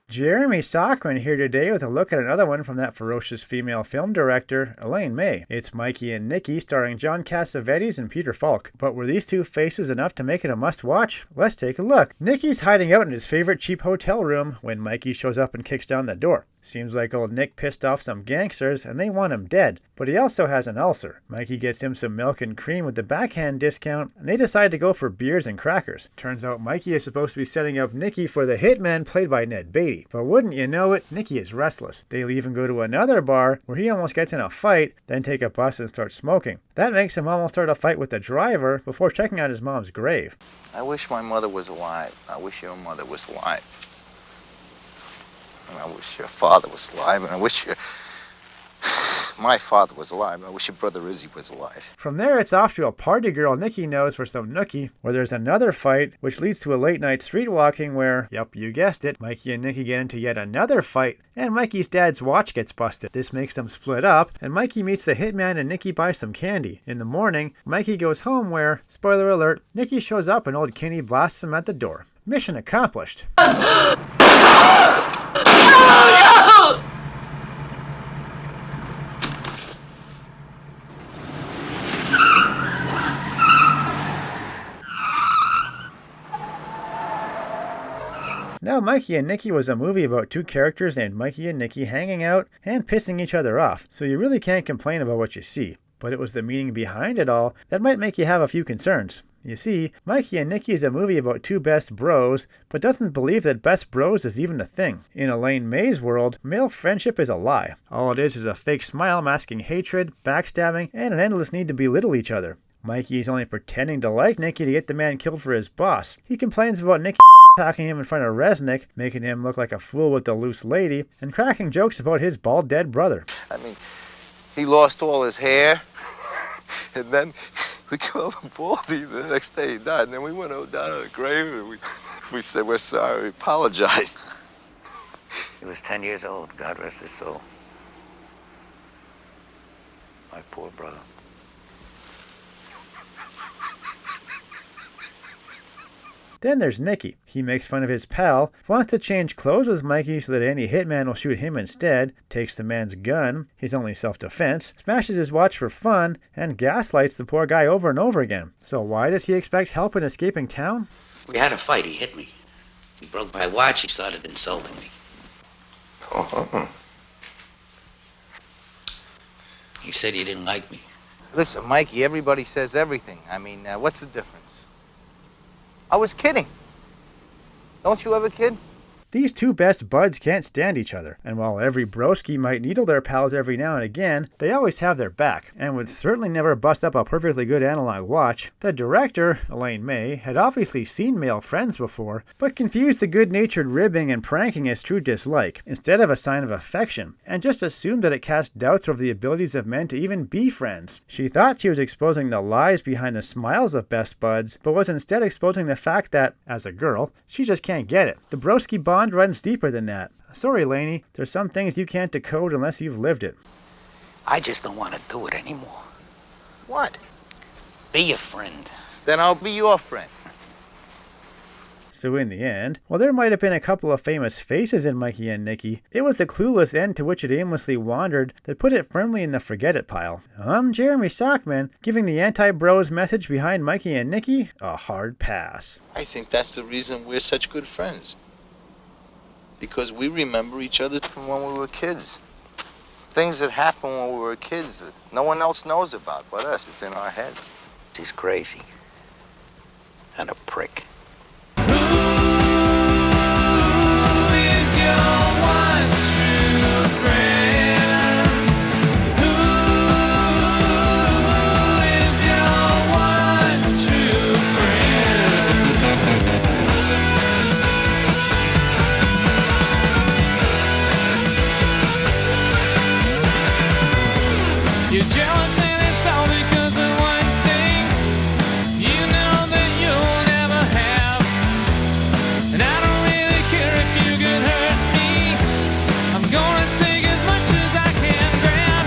Jeremy Sockman here today with a look at another one from that ferocious female film director, Elaine May. It's Mikey and Nicky, starring John Cassavetes and Peter Falk. But were these two faces enough to make it a must-watch? Let's take a look. Nicky's hiding out in his favorite cheap hotel room when Mikey shows up and kicks down the door. Seems like old Nick pissed off some gangsters and they want him dead, but he also has an ulcer. Mikey gets him some milk and cream with the backhand discount, and they decide to go for beers and crackers. Turns out Mikey is supposed to be setting up Nicky for the hitman played by Ned Beatty. But wouldn't you know it, Nicky is restless. They leave and go to another bar where he almost gets in a fight, then take a bus and start smoking. That makes him almost start a fight with the driver before checking out his mom's grave. I wish my mother was alive. I wish your mother was alive. And I wish your father was alive, and I wish my father was alive, and I wish your brother Izzy was alive. From there, it's off to a party girl Nicky knows for some nookie, where there's another fight, which leads to a late night street walking where, yep, you guessed it, Mikey and Nicky get into yet another fight, and Mikey's dad's watch gets busted. This makes them split up, and Mikey meets the hitman and Nicky buys some candy. In the morning, Mikey goes home where, spoiler alert, Nicky shows up and old Kenny blasts him at the door. Mission accomplished. Now, Mikey and Nicky was a movie about two characters named Mikey and Nicky hanging out and pissing each other off, so you really can't complain about what you see. But it was the meaning behind it all that might make you have a few concerns. You see, Mikey and Nicky is a movie about two best bros, but doesn't believe that best bros is even a thing. In Elaine May's world, male friendship is a lie. All it is a fake smile masking hatred, backstabbing, and an endless need to belittle each other. Mikey is only pretending to like Nicky to get the man killed for his boss. He complains about Nicky attacking him in front of Resnick, making him look like a fool with the loose lady, and cracking jokes about his bald dead brother. I mean, he lost all his hair, and then we killed him baldy. The next day he died, and then we went down to the grave, and we said we're sorry, we apologized. He was 10 years old, God rest his soul. My poor brother. Then there's Nicky. He makes fun of his pal, wants to change clothes with Mikey so that any hitman will shoot him instead, takes the man's gun, his only self-defense, smashes his watch for fun, and gaslights the poor guy over and over again. So why does he expect help in escaping town? We had a fight. He hit me. He broke my watch. He started insulting me. Oh. He said he didn't like me. Listen, Mikey, everybody says everything. I mean, what's the difference? I was kidding. Don't you ever kid? These two best buds can't stand each other, and while every broski might needle their pals every now and again, they always have their back, and would certainly never bust up a perfectly good analog watch. The director, Elaine May, had obviously seen male friends before, but confused the good-natured ribbing and pranking as true dislike, instead of a sign of affection, and just assumed that it cast doubts over the abilities of men to even be friends. She thought she was exposing the lies behind the smiles of best buds, but was instead exposing the fact that, as a girl, she just can't get it. The broski bond runs deeper than that. Sorry, Laney, there's some things you can't decode unless you've lived it. I just don't want to do it anymore. What? Be your friend. Then I'll be your friend. So in the end, while there might have been a couple of famous faces in Mikey and Nicky, it was the clueless end to which it aimlessly wandered that put it firmly in the forget it pile. I'm Jeremy Sockman, giving the anti-bros message behind Mikey and Nicky a hard pass. I think that's the reason we're such good friends. Because we remember each other from when we were kids. Things that happened when we were kids that no one else knows about but us. It's in our heads. He's crazy. And a prick. You're jealous and it's all